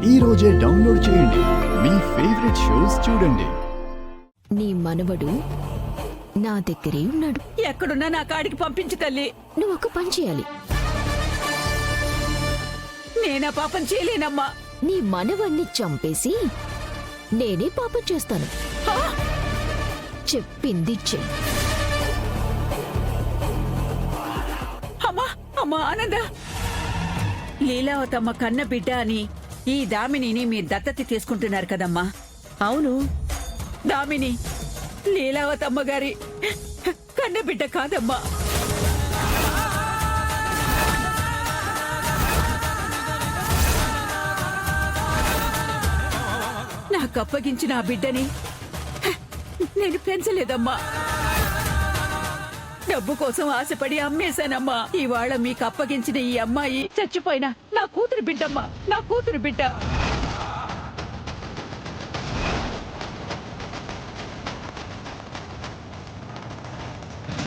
ఈ రోజే డౌన్లోడ్ చేయండి. మీ ఫేవరెట్ షోస్ చూడండి. నీ మనవడు నా దగ్గరే ఉన్నాడు. ఎక్కడున్నా నా కాడికి పంపించు తల్లి. నువ్వు ఒక పని చేయాలి. నేనా పాపం చేయలేనమ్మా. నీ మనవణ్ణి చంపేసి నేనే పాపం చేస్తాను. ఆ! చెప్పింది చెయ్యి. అమ్మా అమ్మా ఆనంద, లీలావతమ్మ కన్న బిడ్డ అని ఈ దామినిని మీరు దత్తత తీసుకుంటున్నారు కదమ్మా. అవును, దామిని లీలావతమ్మ గారి కన్న బిడ్డ కాదమ్మా. నాకు అప్పగించిన ఆ బిడ్డని నేను పెంచలేదమ్మా. డబ్బు కోసం ఆశపడి అమ్మేశానమ్మా. ఇవాళ మీకు అప్పగించిన ఈ అమ్మాయి చచ్చిపోయినా నా కూతురు బిడ్డమ్మా, నా కూతురు బిడ్డ.